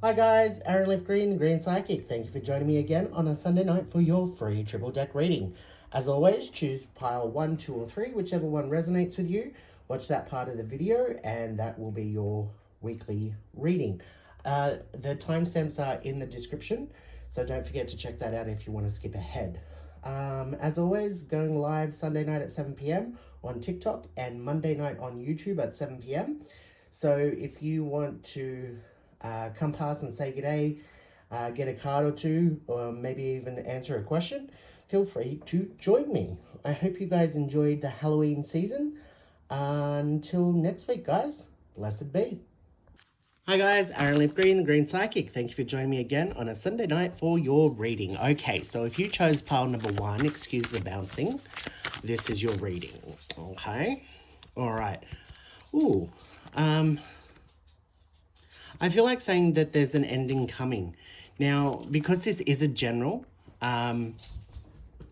Hi guys, Aaron Left Green, the Green Psychic. Thank you for joining me again on a Sunday night for your free triple deck reading. As always, choose pile 1, 2 or 3, whichever one resonates with you. Watch that part of the video and that will be your weekly reading. The timestamps are in the description, so don't forget to check that out if you want to skip ahead. As always, going live Sunday night at 7 p.m. on TikTok and Monday night on YouTube at 7 p.m. So if you want to come past and say g'day, get a card or two, or maybe even answer a question, feel free to join me. I hope you guys enjoyed the Halloween season. Until next week, guys, blessed be. Hi guys, Aaron Leaf Green, the Green Psychic. Thank you for joining me again on a Sunday night for your reading. Okay, so if you chose pile number 1, excuse the bouncing, this is your reading. Okay, all right. Ooh, I feel like saying that there's an ending coming. Now, because this is a general,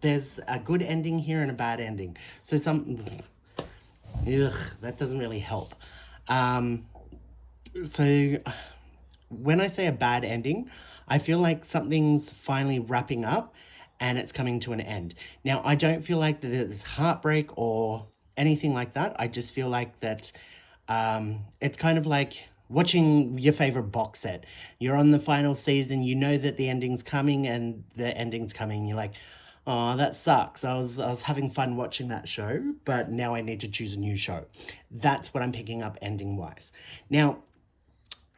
there's a good ending here and a bad ending. So that doesn't really help. So when I say a bad ending, I feel like something's finally wrapping up and it's coming to an end. Now, I don't feel like that there's heartbreak or anything like that. I just feel like that it's kind of like watching your favorite box set. You're on the final season, you know that the ending's coming and the ending's coming. You're like, oh, that sucks. I was having fun watching that show, but now I need to choose a new show. That's what I'm picking up ending-wise. Now,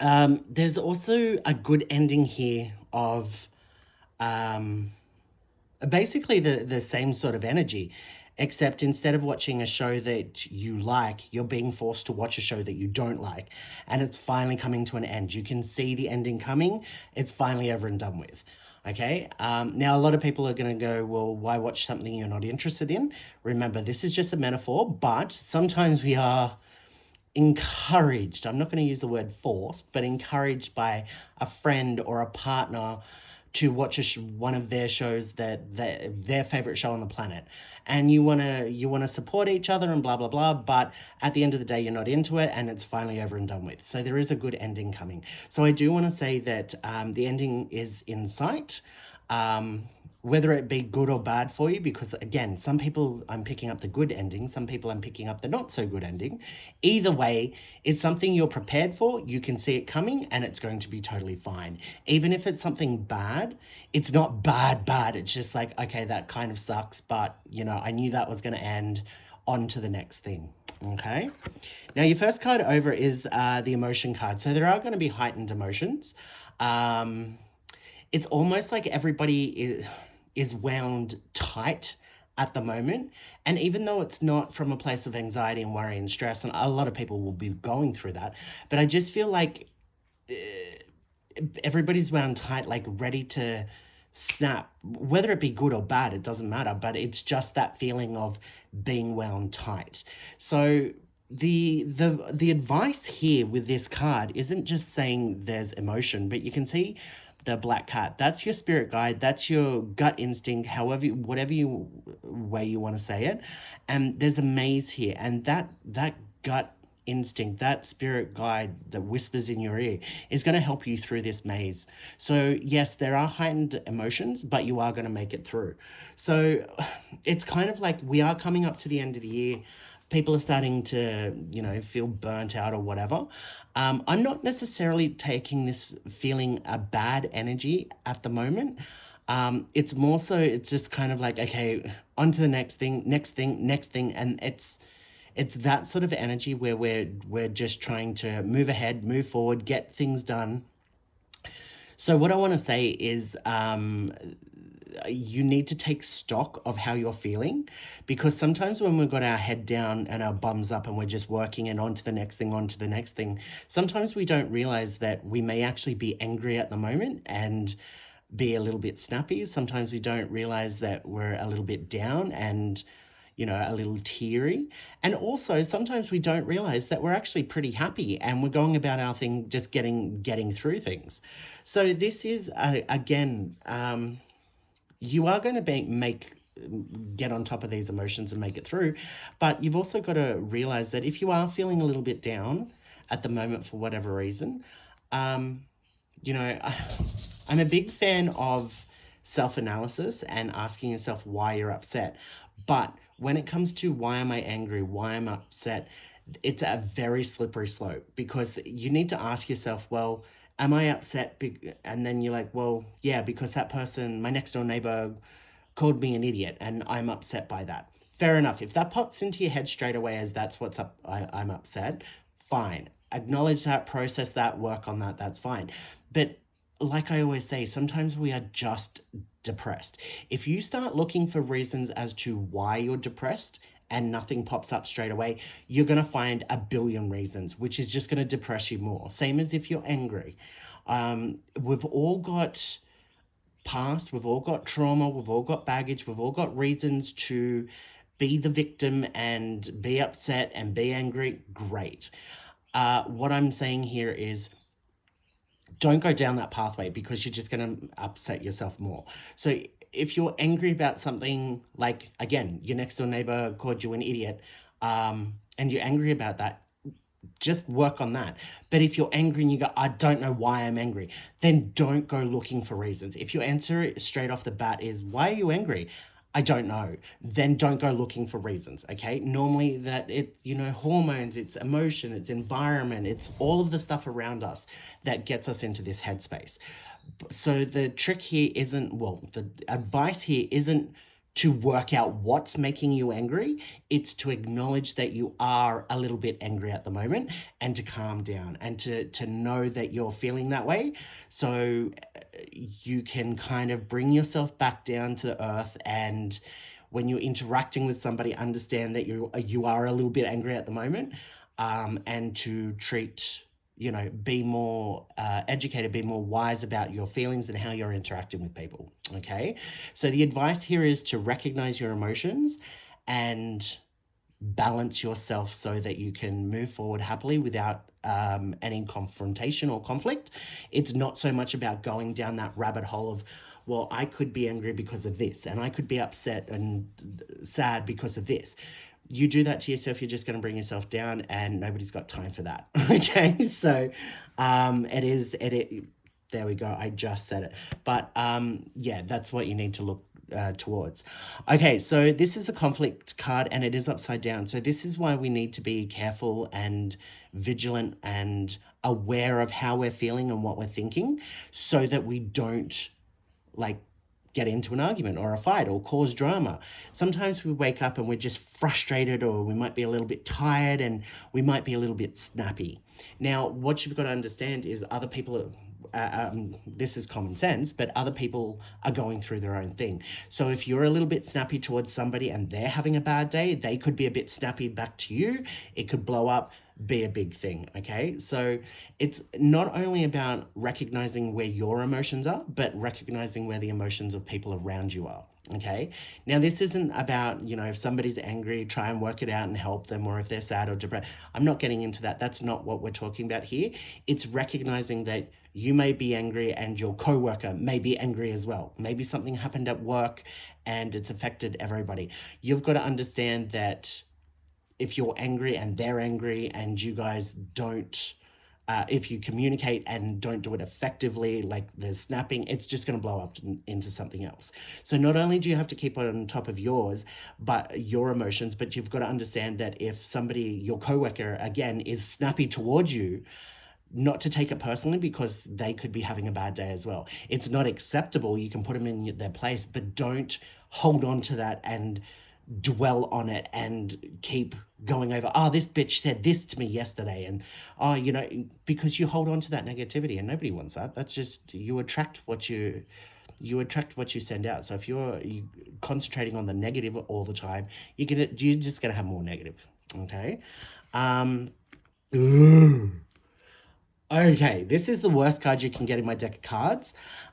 there's also a good ending here of basically the same sort of energy, except instead of watching a show that you like, you're being forced to watch a show that you don't like, and it's finally coming to an end. You can see the ending coming. It's finally over and done with. Okay, now a lot of people are going to go, well, why watch something you're not interested in? Remember, this is just a metaphor, but sometimes we are encouraged, I'm not going to use the word forced, but encouraged by a friend or a partner to watch one of their shows, that their favorite show on the planet, and you want to support each other and blah blah blah, but at the end of the day you're not into it and it's finally over and done with. So there is a good ending coming. So I do want to say that the ending is in sight, whether it be good or bad for you, because again, some people I'm picking up the good ending, some people I'm picking up the not so good ending. Either way, it's something you're prepared for, you can see it coming, and it's going to be totally fine. Even if it's something bad, it's not bad, it's just like, okay, that kind of sucks, but I knew that was going to end, on to the next thing. Okay, now your first card over is the emotion card. So there are going to be heightened emotions. It's almost like everybody is wound tight at the moment. And even though it's not from a place of anxiety and worry and stress, and a lot of people will be going through that, but I just feel like everybody's wound tight, like ready to snap. Whether it be good or bad, it doesn't matter, but it's just that feeling of being wound tight. So the advice here with this card isn't just saying there's emotion, but you can see the black cat. That's your spirit guide. That's your gut instinct, however, whatever way you want to say it. And there's a maze here, and that gut instinct, that spirit guide that whispers in your ear, is going to help you through this maze. So yes, there are heightened emotions, but you are going to make it through. So it's kind of like we are coming up to the end of the year. People are starting to, feel burnt out or whatever. I'm not necessarily taking this feeling a bad energy at the moment. It's more so, it's just kind of like, okay, on to the next thing, and it's that sort of energy where we're just trying to move ahead, move forward, get things done. So what I want to say is you need to take stock of how you're feeling, because sometimes when we've got our head down and our bums up and we're just working and on to the next thing, sometimes we don't realize that we may actually be angry at the moment and be a little bit snappy. Sometimes we don't realize that we're a little bit down and a little teary. And also sometimes we don't realize that we're actually pretty happy and we're going about our thing, just getting through things. So this is again, you are going to get on top of these emotions and make it through, but you've also got to realize that if you are feeling a little bit down at the moment for whatever reason, you know, I'm a big fan of self-analysis and asking yourself why you're upset. But when it comes to why am I angry, why am I upset, it's a very slippery slope, because you need to ask yourself, well, am I upset? And then you're like, well, yeah, because that person, my next door neighbor, called me an idiot and I'm upset by that. Fair enough. If that pops into your head straight away as that's what's up, I'm upset, fine. Acknowledge that, process that, work on that, that's fine. But like I always say, sometimes we are just depressed. If you start looking for reasons as to why you're depressed and nothing pops up straight away, you're going to find a billion reasons, which is just going to depress you more. Same as if you're angry. We've all got past, we've all got trauma, we've all got baggage, we've all got reasons to be the victim and be upset and be angry. Great. What I'm saying here is don't go down that pathway, because you're just going to upset yourself more. So if you're angry about something, like, again, your next door neighbor called you an idiot, and you're angry about that, just work on that. But if you're angry and you go, I don't know why I'm angry, then don't go looking for reasons. If your answer straight off the bat is, why are you angry? I don't know. Then don't go looking for reasons, okay? Normally that hormones, it's emotion, it's environment, it's all of the stuff around us that gets us into this headspace. So the trick here isn't, well, the advice here isn't to work out what's making you angry. It's to acknowledge that you are a little bit angry at the moment, and to calm down, and to know that you're feeling that way. So you can kind of bring yourself back down to earth, and when you're interacting with somebody, understand that you are a little bit angry at the moment, and to treat, be more educated, be more wise about your feelings and how you're interacting with people. Okay. So the advice here is to recognize your emotions and balance yourself so that you can move forward happily without any confrontation or conflict. It's not so much about going down that rabbit hole of, well, I could be angry because of this, and I could be upset and sad because of this. You do that to yourself, you're just going to bring yourself down, and nobody's got time for that. Okay, so there we go, I just said it. But yeah, that's what you need to look towards. Okay, so this is a conflict card, and it is upside down. So this is why we need to be careful and vigilant and aware of how we're feeling and what we're thinking, so that we don't, like, get into an argument or a fight or cause drama. Sometimes we wake up and we're just frustrated, or we might be a little bit tired, and we might be a little bit snappy. Now, what you've got to understand is other people this is common sense, but other people are going through their own thing. So if you're a little bit snappy towards somebody and they're having a bad day, they could be a bit snappy back to you. It could blow up, be a big thing. Okay, so it's not only about recognizing where your emotions are, but recognizing where the emotions of people around you are. Okay, now this isn't about, if somebody's angry, try and work it out and help them, or if they're sad or depressed. I'm not getting into that. That's not what we're talking about here. It's recognizing that you may be angry and your coworker may be angry as well. Maybe something happened at work and it's affected everybody. You've got to understand that if you're angry and they're angry, and you guys don't, if you communicate and don't do it effectively, like there's snapping, it's just going to blow up into something else. So not only do you have to keep on top of yours, but your emotions, but you've got to understand that if somebody, your coworker, again, is snappy towards you, not to take it personally, because they could be having a bad day as well. It's not acceptable. You can put them in their place, but don't hold on to that and dwell on it and keep going over, oh, this bitch said this to me yesterday, and oh, because you hold on to that negativity, and nobody wants that. That's just, you attract what you send out. So if you're concentrating on the negative all the time, you're just gonna have more negative. Okay. Okay, this is the worst card you can get in my deck of cards.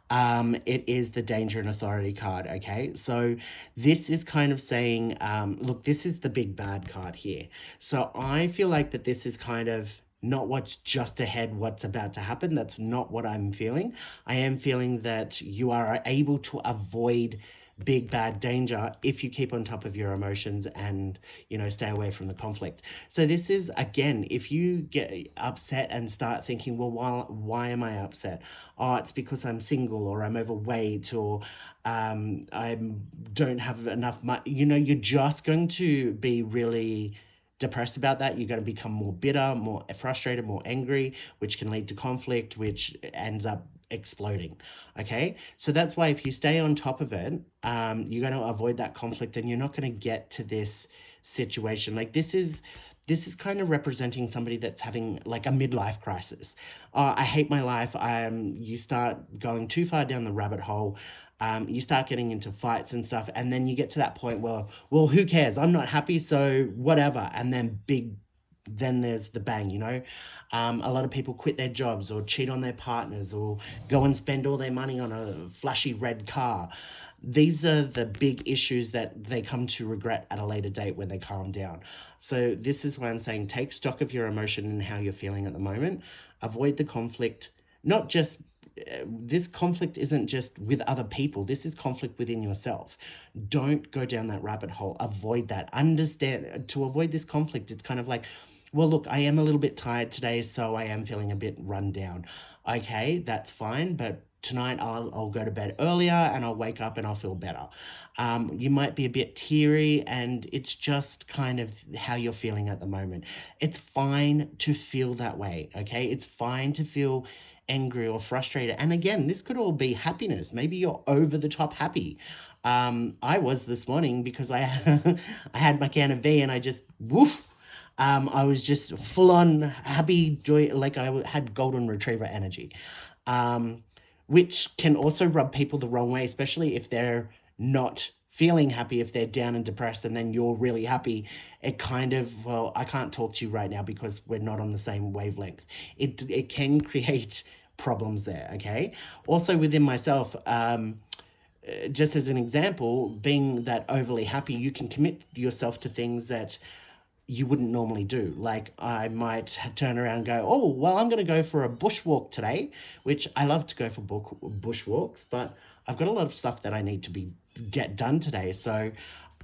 It is the Danger and Authority card, okay? So this is kind of saying, look, this is the big bad card here. So I feel like that this is kind of not what's just ahead, what's about to happen. That's not what I'm feeling. I am feeling that you are able to avoid big bad danger if you keep on top of your emotions and, you know, stay away from the conflict. So this is, again, if you get upset and start thinking, well, why am I upset? Oh, it's because I'm single, or I'm overweight, or I don't have enough money. You know, you're just going to be really depressed about that. You're going to become more bitter, more frustrated, more angry, which can lead to conflict, which ends up exploding. Okay, so that's why if you stay on top of it, you're going to avoid that conflict, and you're not going to get to this situation. Like, this is kind of representing somebody that's having like a midlife crisis. I hate my life. You start going too far down the rabbit hole. You start getting into fights and stuff, and then you get to that point where, well, who cares? I'm not happy, so whatever. And then there's the bang, you know. A lot of people quit their jobs, or cheat on their partners, or go and spend all their money on a flashy red car. These are the big issues that they come to regret at a later date when they calm down. So this is why I'm saying, take stock of your emotion and how you're feeling at the moment. Avoid the conflict. Not just this conflict isn't just with other people. This is conflict within yourself. Don't go down that rabbit hole. Avoid that. Understand, to avoid this conflict, it's kind of like, well, look, I am a little bit tired today, so I am feeling a bit run down. Okay, that's fine, but tonight I'll go to bed earlier, and I'll wake up and I'll feel better. You might be a bit teary, and it's just kind of how you're feeling at the moment. It's fine to feel that way, okay? It's fine to feel angry or frustrated. And again, this could all be happiness. Maybe you're over the top happy. I was this morning because I I had my can of V, and I just woof. I was just full on happy, joy, like I had golden retriever energy, which can also rub people the wrong way, especially if they're not feeling happy, if they're down and depressed, and then you're really happy. It kind of, well, I can't talk to you right now because we're not on the same wavelength. It can create problems there, okay? Also within myself, just as an example, being that overly happy, you can commit yourself to things that you wouldn't normally do. Like, I might turn around and go, oh, well, I'm going to go for a bushwalk today, which I love to go for bushwalks, but I've got a lot of stuff that I need to get done today. So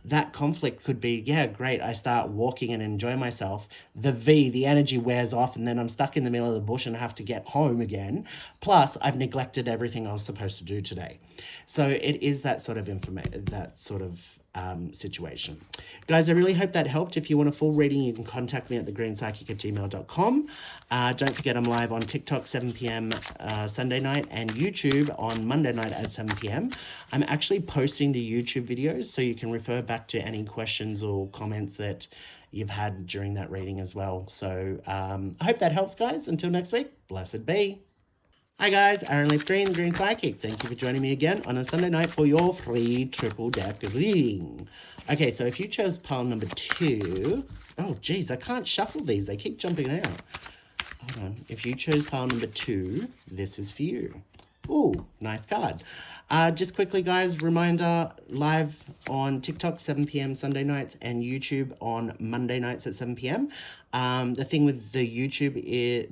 that conflict could be, yeah, great. I start walking and enjoy myself. The energy wears off, and then I'm stuck in the middle of the bush and I have to get home again. Plus, I've neglected everything I was supposed to do today. So it is that sort of situation. Guys, I really hope that helped. If you want a full reading, you can contact me at thegreenpsychic@gmail.com. Don't forget, I'm live on TikTok 7 p.m. Sunday night, and YouTube on Monday night at 7 p.m. I'm actually posting the YouTube videos, so you can refer back to any questions or comments that you've had during that reading as well. So I hope that helps, guys. Until next week, blessed be. Hi guys, Aaron Leaf Green, Green Psychic. Thank you for joining me again on a Sunday night for your free triple deck reading. Okay, so if you chose pile number 2, oh geez, I can't shuffle these. They keep jumping out. Hold on. If you chose pile number 2, this is for you. Ooh, nice card. Just quickly, guys, reminder, live on TikTok 7 p.m. Sunday nights, and YouTube on Monday nights at 7 p.m. The thing with the YouTube is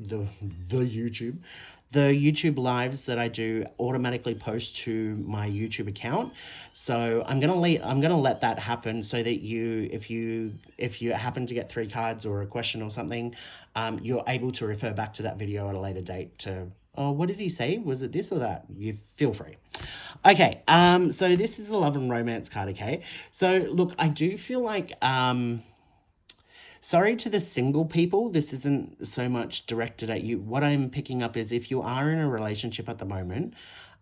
the YouTube lives that I do automatically post to my YouTube account. So I'm gonna let that happen, so that if you happen to get 3 cards or a question or something, you're able to refer back to that video at a later date to, oh, what did he say? Was it this or that? You feel free. Okay, so this is the love and romance card, okay? So look, I do feel like, sorry to the single people, this isn't so much directed at you. What I'm picking up is, if you are in a relationship at the moment,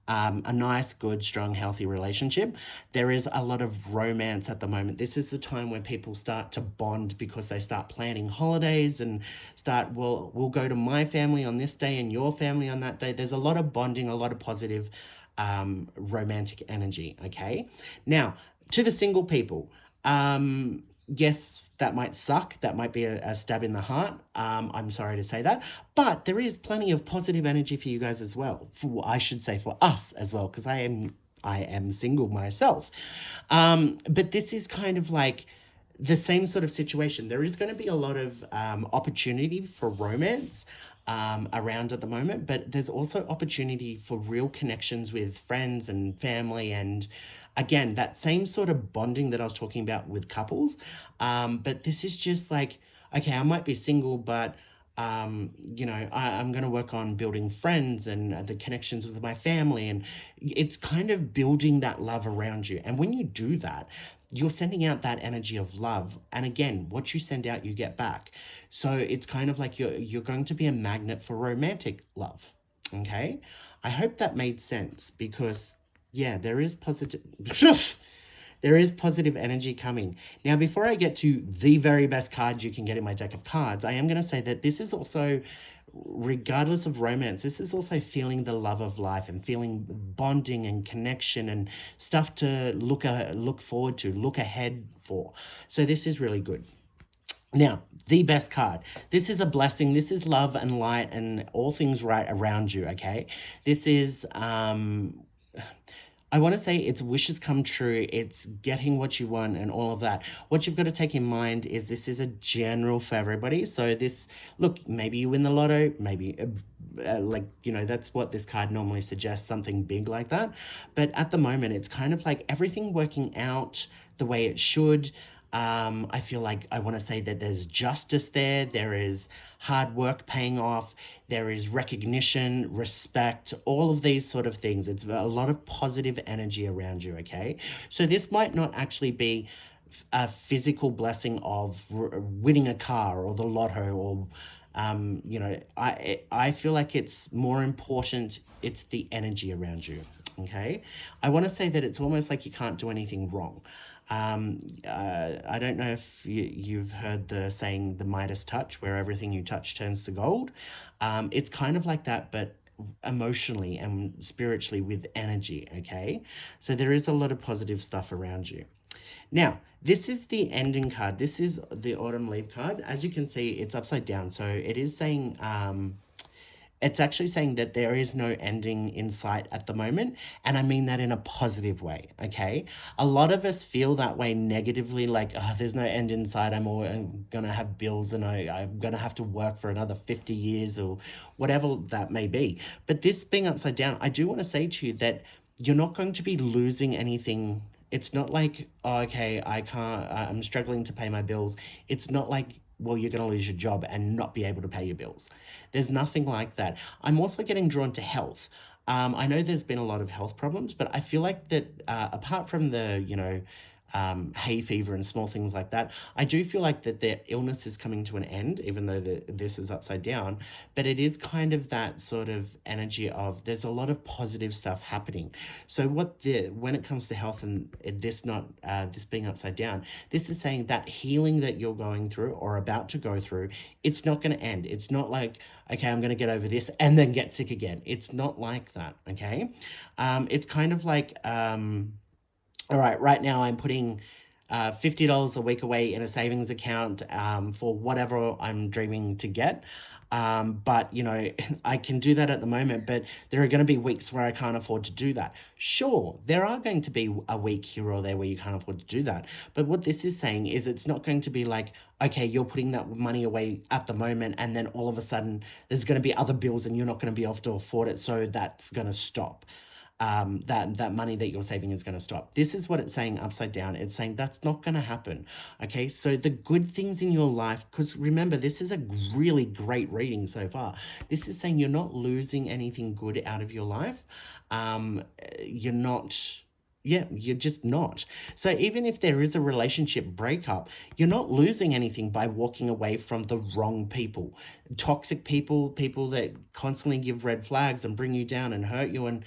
a nice, good, strong, healthy relationship, there is a lot of romance at the moment. This is the time when people start to bond, because they start planning holidays and start, well, we'll go to my family on this day and your family on that day. There's a lot of bonding, a lot of positive romantic energy, okay? Now, to the single people, yes, that might suck. That might be a stab in the heart. I'm sorry to say that. But there is plenty of positive energy for you guys as well. I should say for us as well, because I am single myself. But this is kind of like the same sort of situation. There is going to be a lot of opportunity for romance around at the moment, but there's also opportunity for real connections with friends and family, and Again, that same sort of bonding that I was talking about with couples. But this is just like, okay, I might be single, but I'm going to work on building friends and the connections with my family. And it's kind of building that love around you. And when you do that, you're sending out that energy of love. And again, what you send out, you get back. So it's kind of like you're going to be a magnet for romantic love. Okay? I hope that made sense because yeah, there is positive there is positive energy coming. Now, before I get to the very best cards you can get in my deck of cards, I am going to say that this is also, regardless of romance, this is also feeling the love of life and feeling bonding and connection and stuff to look forward to, look ahead for. So this is really good. Now, the best card. This is a blessing. This is love and light and all things right around you, okay? This is I want to say it's wishes come true. It's getting what you want and all of that. What you've got to take in mind is this is a general for everybody. So this, look, maybe you win the lotto, maybe that's what this card normally suggests, something big like that. But at the moment, it's kind of like everything working out the way it should. I feel like I want to say that there's justice there. There is hard work paying off. There is recognition, respect, all of these sort of things. It's a lot of positive energy around you, okay? So this might not actually be a physical blessing of winning a car or the lotto or I feel like it's more important, it's the energy around you, okay? I want to say that it's almost like you can't do anything wrong. I don't know if you've heard the saying, the Midas touch, where everything you touch turns to gold. It's kind of like that, but emotionally and spiritually with energy, okay? So there is a lot of positive stuff around you. Now, this is the ending card. This is the autumn leaf card. As you can see, it's upside down. So it is saying, it's actually saying that there is no ending in sight at the moment. And I mean that in a positive way, okay? A lot of us feel that way negatively, like, oh, there's no end in sight. I'm going to have bills and I'm going to have to work for another 50 years or whatever that may be. But this being upside down, I do want to say to you that you're not going to be losing anything. It's not like, oh, okay, I'm struggling to pay my bills. It's not like, well, you're going to lose your job and not be able to pay your bills. There's nothing like that. I'm also getting drawn to health. I know there's been a lot of health problems, but I feel like that apart from the, hay fever and small things like that, I do feel like that their illness is coming to an end, even though this is upside down. But it is kind of that sort of energy of there's a lot of positive stuff happening. So when it comes to health and this being upside down, this is saying that healing that you're going through or about to go through, it's not going to end. It's not like, okay, I'm going to get over this and then get sick again. It's not like that, okay? It's kind of like, all right now I'm putting $50 a week away in a savings account for whatever I'm dreaming to get. But, I can do that at the moment, but there are going to be weeks where I can't afford to do that. Sure, there are going to be a week here or there where you can't afford to do that. But what this is saying is it's not going to be like, okay, you're putting that money away at the moment and then all of a sudden there's going to be other bills and you're not going to be able to afford it. So that's going to stop. That money that you're saving is going to stop. This is what it's saying upside down. It's saying that's not going to happen. Okay, so the good things in your life, because remember, this is a really great reading so far. This is saying you're not losing anything good out of your life. You're not. Yeah, you're just not. So even if there is a relationship breakup, you're not losing anything by walking away from the wrong people. Toxic people, people that constantly give red flags and bring you down and hurt you, and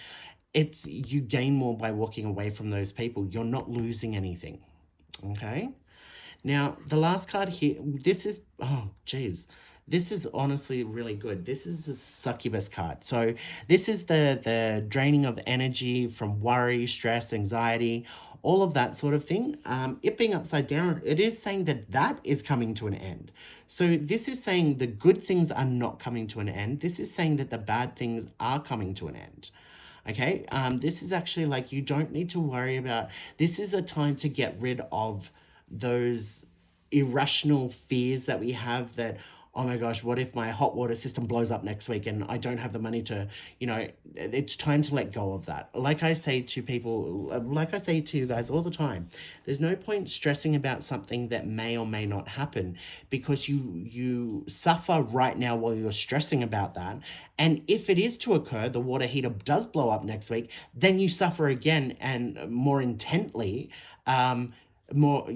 you gain more by walking away from those people. You're not losing anything. Okay? Now, the last card here, oh, geez. This is honestly really good. This is a succubus card. So this is the draining of energy from worry, stress, anxiety, all of that sort of thing. It being upside down, it is saying that is coming to an end. So this is saying the good things are not coming to an end. This is saying that the bad things are coming to an end. Okay, this is actually like you don't need to worry about, this is a time to get rid of those irrational fears that we have that, oh my gosh, what if my hot water system blows up next week and I don't have the money to, it's time to let go of that. Like I say to people, like I say to you guys all the time, there's no point stressing about something that may or may not happen, because you suffer right now while you're stressing about that. And if it is to occur, the water heater does blow up next week, then you suffer again, and more intently, more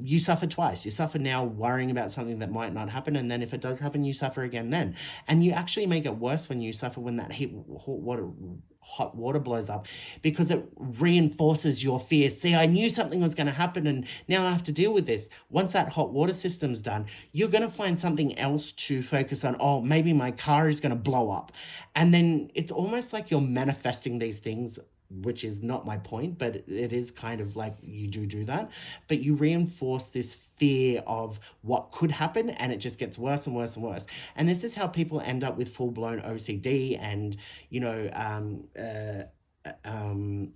you suffer twice. You suffer now worrying about something that might not happen, and then if it does happen, you suffer again then. And you actually make it worse when you suffer when that hot water blows up, because it reinforces your fear. See, I knew something was going to happen and now I have to deal with this. Once that hot water system's done, you're going to find something else to focus on. Oh, maybe my car is going to blow up. And then it's almost like you're manifesting these things, which is not my point, but it is kind of like you do that. But you reinforce this fear of what could happen, and it just gets worse and worse and worse. And this is how people end up with full-blown OCD and,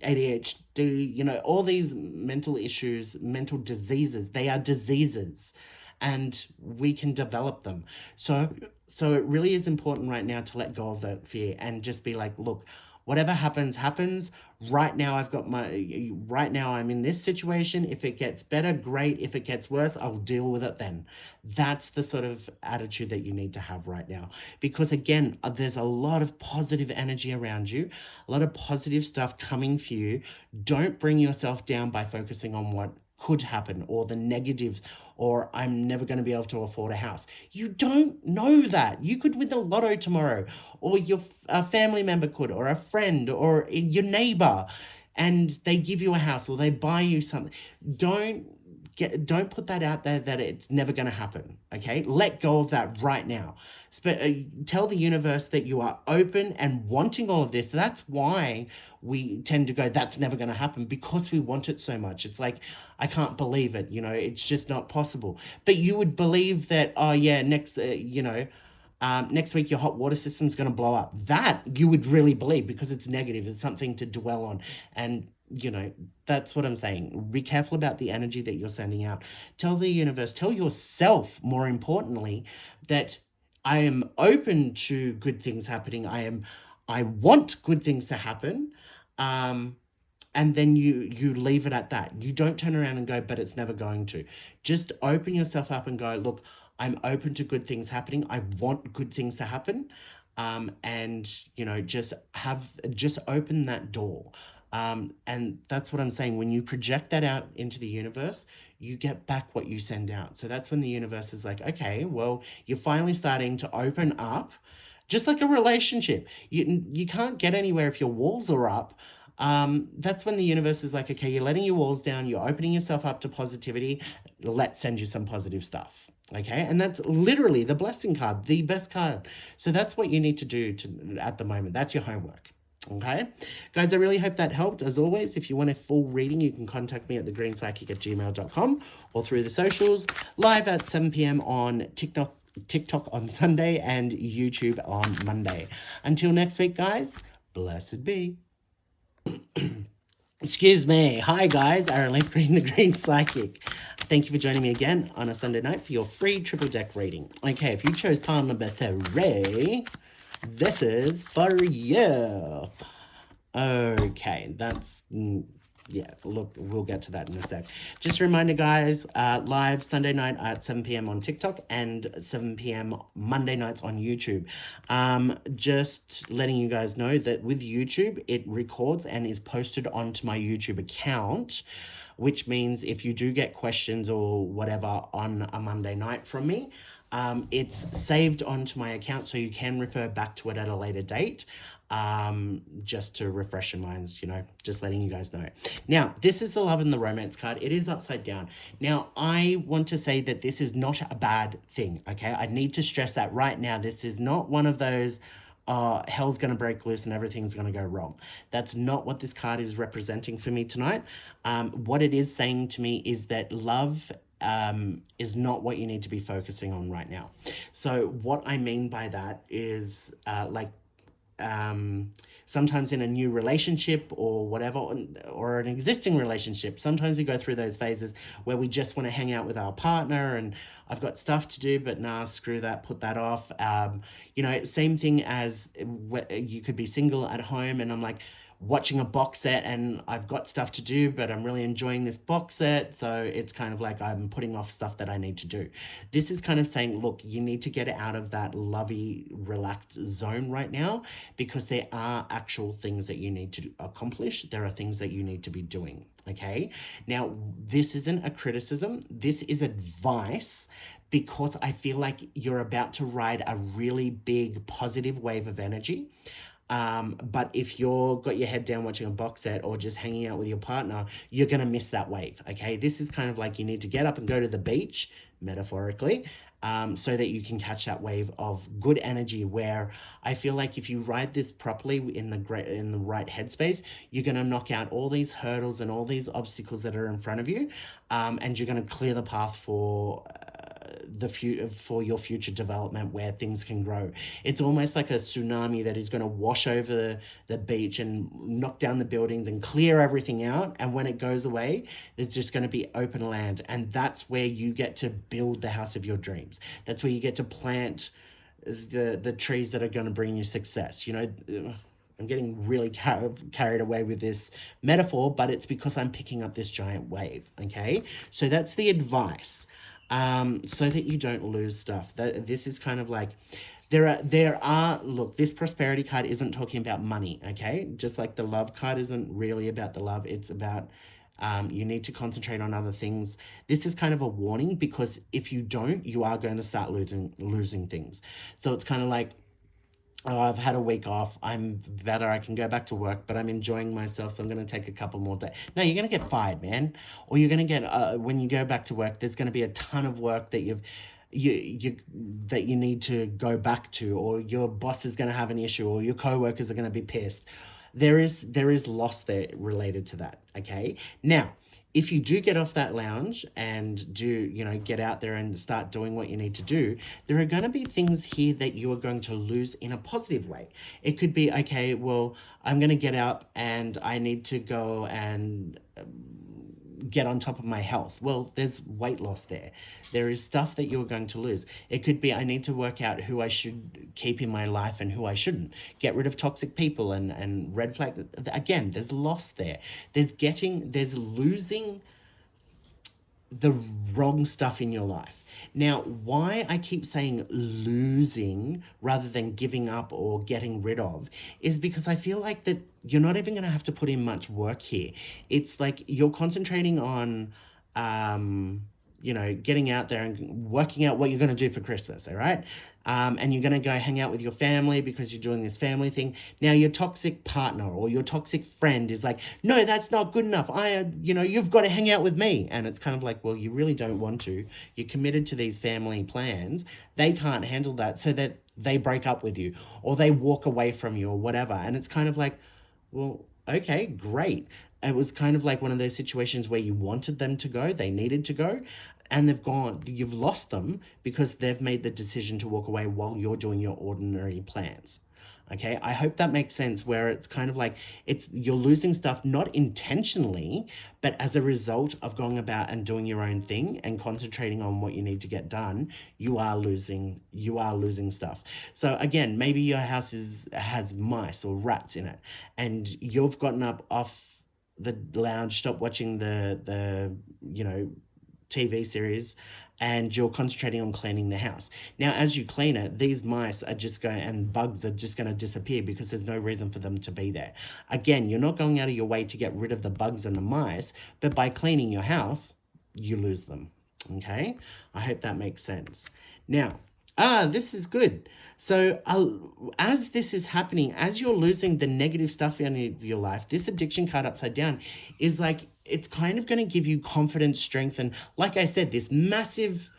ADHD, all these mental issues, mental diseases. They are diseases, and we can develop them. So it really is important right now to let go of that fear and just be like, look, whatever happens, happens. Right now, right now I'm in this situation. If it gets better, great. If it gets worse, I'll deal with it then. That's the sort of attitude that you need to have right now. Because again, there's a lot of positive energy around you, a lot of positive stuff coming for you. Don't bring yourself down by focusing on what could happen or the negatives, or I'm never going to be able to afford a house. You don't know that. You could win the lotto tomorrow, or a family member could, or a friend, or your neighbor, and they give you a house or they buy you something. Don't put that out there that it's never going to happen. Okay, let go of that right now. Tell the universe that you are open and wanting all of this. That's why we tend to go, that's never going to happen, because we want it so much. It's like, I can't believe it. It's just not possible. But you would believe that, oh yeah, next week your hot water system's going to blow up. That you would really believe, because it's negative. It's something to dwell on. And that's what I'm saying. Be careful about the energy that you're sending out. Tell the universe, tell yourself, more importantly, that I am open to good things happening. I want good things to happen. And then you leave it at that. You don't turn around and go, but it's never going to. Just open yourself up and go, look, I'm open to good things happening. I want good things to happen. And just open that door. And that's what I'm saying. When you project that out into the universe, you get back what you send out. So that's when the universe is like, okay, well, you're finally starting to open up, just like a relationship. You can't get anywhere if your walls are up. That's when the universe is like, okay, you're letting your walls down, you're opening yourself up to positivity. Let's send you some positive stuff. Okay, and that's literally the blessing card, the best card. So that's what you need to do at the moment. That's your homework. Okay, guys, I really hope that helped. As always, if you want a full reading, you can contact me at thegreenpsychic@gmail.com or through the socials, live at 7 p.m. on TikTok on Sunday, and YouTube on Monday. Until next week, guys, blessed be. Excuse me. Hi, guys. Aaron Leaf Green, the Green Psychic. Thank you for joining me again on a Sunday night for your free triple deck reading. Okay, if you chose pile number 3, this is for you. Okay, that's... yeah, look, we'll get to that in a sec. Just a reminder, guys, live Sunday night at 7 p.m. on TikTok and 7 p.m. Monday nights on YouTube. Just letting you guys know that with YouTube, it records and is posted onto my YouTube account, which means if you do get questions or whatever on a Monday night from me, it's saved onto my account, so you can refer back to it at a later date. Just to refresh your minds, just letting you guys know. Now, this is the love and the romance card. It is upside down. Now, I want to say that this is not a bad thing, okay? I need to stress that right now. This is not one of those, hell's going to break loose and everything's going to go wrong. That's not what this card is representing for me tonight. What it is saying to me is that love is not what you need to be focusing on right now. So what I mean by that is, um, sometimes in a new relationship or whatever, or an existing relationship, sometimes we go through those phases where we just want to hang out with our partner and I've got stuff to do, but nah, screw that, put that off. Same thing as you could be single at home and I'm like, watching a box set and I've got stuff to do, but I'm really enjoying this box set. So it's kind of like I'm putting off stuff that I need to do. This is kind of saying, look, you need to get out of that lovey, relaxed zone right now because there are actual things that you need to accomplish. There are things that you need to be doing. Okay. Now, this isn't a criticism, this is advice because I feel like you're about to ride a really big positive wave of energy. But if you're got your head down watching a box set or just hanging out with your partner, you're gonna miss that wave. Okay, this is kind of like you need to get up and go to the beach, metaphorically, so that you can catch that wave of good energy. Where I feel like if you ride this properly in the right headspace, you're gonna knock out all these hurdles and all these obstacles that are in front of you, and you're gonna clear the path for your future development where things can grow. It's almost like a tsunami that is going to wash over the beach and knock down the buildings and clear everything out. And when it goes away, there's just going to be open land. And that's where you get to build the house of your dreams. That's where you get to plant the trees that are going to bring you success. I'm getting really carried away with this metaphor, but it's because I'm picking up this giant wave. Okay, so that's the advice, so that you don't lose stuff. This is kind of like there are look, this prosperity card isn't talking about money. Okay, just like the love card isn't really about the love, it's about you need to concentrate on other things. This is kind of a warning because if you don't, you are going to start losing things. So it's kind of like, oh, I've had a week off. I'm better. I can go back to work, but I'm enjoying myself, so I'm going to take a couple more days. No, you're going to get fired, man. Or you're going to get when you go back to work, there's going to be a ton of work that you that you need to go back to, or your boss is going to have an issue, or your coworkers are going to be pissed. There is loss there related to that. Okay, now if you do get off that lounge and do, get out there and start doing what you need to do, there are going to be things here that you are going to lose in a positive way. It could be, okay, well, I'm going to get up and I need to go and get on top of my health. Well, there's weight loss there. There is stuff that you're going to lose. It could be I need to work out who I should keep in my life and who I shouldn't. Get rid of toxic people and red flag. Again, there's loss there. There's losing the wrong stuff in your life. Now, why I keep saying losing rather than giving up or getting rid of is because I feel like that you're not even going to have to put in much work here. It's like you're concentrating on, getting out there and working out what you're going to do for Christmas, all right? And you're going to go hang out with your family because you're doing this family thing. Now, your toxic partner or your toxic friend is like, no, that's not good enough. You've got to hang out with me. And it's kind of like, well, you really don't want to. You're committed to these family plans. They can't handle that, so that they break up with you or they walk away from you or whatever. And it's kind of like, well, okay, great. It was kind of like one of those situations where you wanted them to go, they needed to go, and they've gone. You've lost them because they've made the decision to walk away while you're doing your ordinary plans. Okay, I hope that makes sense, where it's kind of like you're losing stuff not intentionally, but as a result of going about and doing your own thing and concentrating on what you need to get done, you are losing stuff. So again, maybe your house has mice or rats in it, and you've gotten up off the lounge, stopped watching the TV series, and you're concentrating on cleaning the house. Now, as you clean it, these mice are just going, and bugs are just going to disappear because there's no reason for them to be there. Again, you're not going out of your way to get rid of the bugs and the mice, but by cleaning your house, you lose them. Okay? I hope that makes sense. Now, this is good. So as this is happening, as you're losing the negative stuff in your life, this addiction card upside down is like, it's kind of going to give you confidence, strength, and like I said, this massive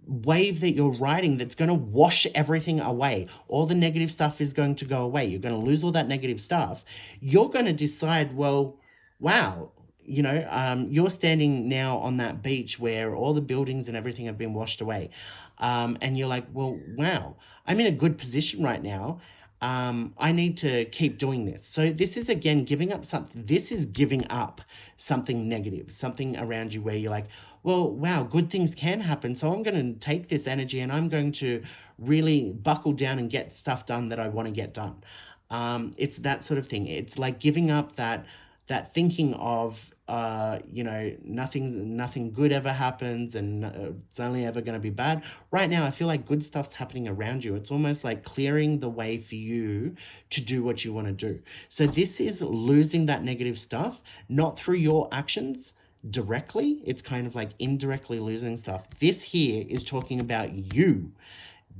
wave that you're riding that's going to wash everything away. All the negative stuff is going to go away. You're going to lose all that negative stuff. You're going to decide, well, wow, you're standing now on that beach where all the buildings and everything have been washed away. And you're like, well, wow, I'm in a good position right now. I need to keep doing this. So this is again giving up something. This is giving up something negative, something around you where you're like, well, wow, good things can happen. So I'm going to take this energy and I'm going to really buckle down and get stuff done that I want to get done. It's that sort of thing. It's like giving up that thinking of nothing good ever happens and it's only ever going to be bad. Right now I feel like good stuff's happening around you. It's almost like clearing the way for you to do what you want to do. So this is losing that negative stuff, not through your actions directly. It's kind of like indirectly losing stuff. This here is talking about you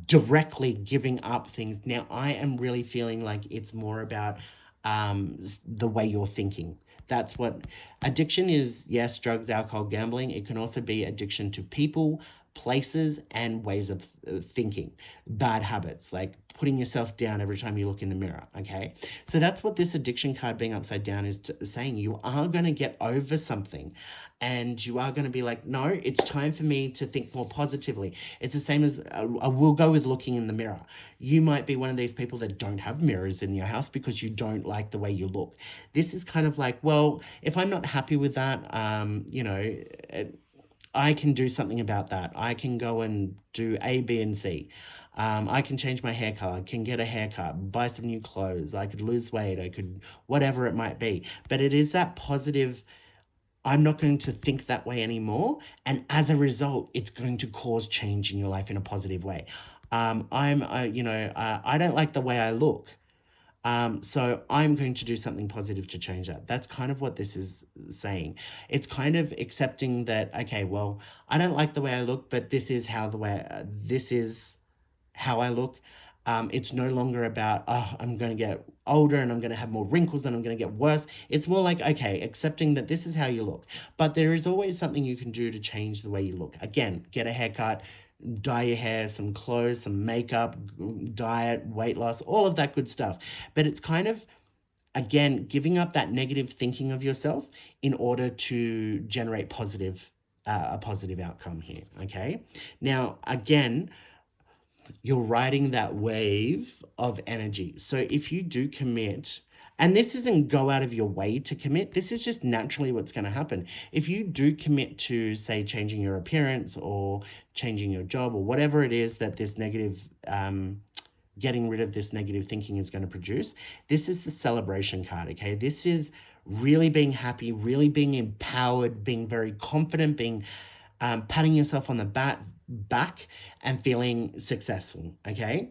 directly giving up things. Now, I am really feeling like it's more about the way you're thinking. That's what addiction is. Yes, drugs, alcohol, gambling. It can also be addiction to people, places, and ways of thinking. Bad habits, like putting yourself down every time you look in the mirror. Okay, so that's what this addiction card being upside down is saying. You are going to get over something and you are going to be like, no, it's time for me to think more positively. It's the same as we'll go with looking in the mirror. You might be one of these people that don't have mirrors in your house because you don't like the way you look. This is kind of like, well, if I'm not happy with that, I can do something about that. I can go and do A, B, and C. I can change my hair color, I can get a haircut, buy some new clothes, I could lose weight, I could, whatever it might be. But it is that positive, I'm not going to think that way anymore. And as a result, it's going to cause change in your life in a positive way. I don't like the way I look. So I'm going to do something positive to change that. That's kind of what this is saying. It's kind of accepting that, okay, well, I don't like the way I look, but this is this is how I look. It's no longer about, oh, I'm going to get older and I'm going to have more wrinkles and I'm going to get worse. It's more like, okay, accepting that this is how you look. But there is always something you can do to change the way you look. Again, get a haircut, dye your hair, some clothes, some makeup, diet, weight loss, all of that good stuff. But it's kind of, again, giving up that negative thinking of yourself in order to generate a positive outcome here. Okay. Now, again, you're riding that wave of energy. So if you do commit, and this isn't go out of your way to commit, this is just naturally what's going to happen. If you do commit to, say, changing your appearance or changing your job or whatever it is that this negative, getting rid of this negative thinking is going to produce, this is the celebration card, okay? This is really being happy, really being empowered, being very confident, being patting yourself on the back and feeling successful, okay?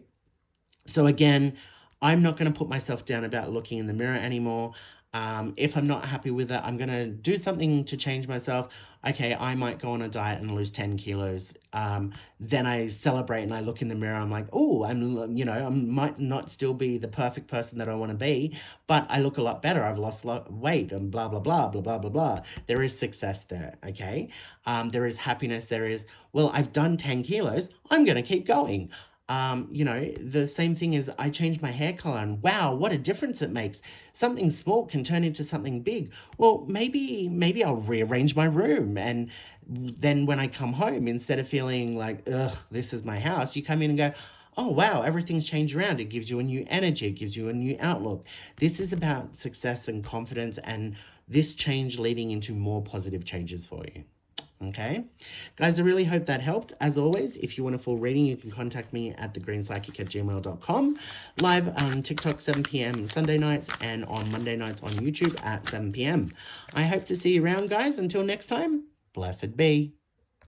So again, I'm not going to put myself down about looking in the mirror anymore. If I'm not happy with it, I'm going to do something to change myself. Okay, I might go on a diet and lose 10 kilos. Then I celebrate and I look in the mirror. I'm like, oh, I might not still be the perfect person that I want to be, but I look a lot better. I've lost a lot of weight and blah, blah, blah, blah, blah, blah, blah. There is success there, okay? There is happiness. There is, well, I've done 10 kilos. I'm going to keep going. The same thing as I changed my hair color and wow, what a difference it makes. Something small can turn into something big. Well, maybe I'll rearrange my room and then when I come home, instead of feeling like, ugh, this is my house, you come in and go, oh, wow, everything's changed around. It gives you a new energy. It gives you a new outlook. This is about success and confidence and this change leading into more positive changes for you. Okay, guys, I really hope that helped. As always, if you want a full reading, you can contact me at thegreenpsychic@gmail.com. Live on TikTok 7 p.m. Sunday nights and on Monday nights on YouTube at 7 p.m. I hope to see you around, guys. Until next time, blessed be.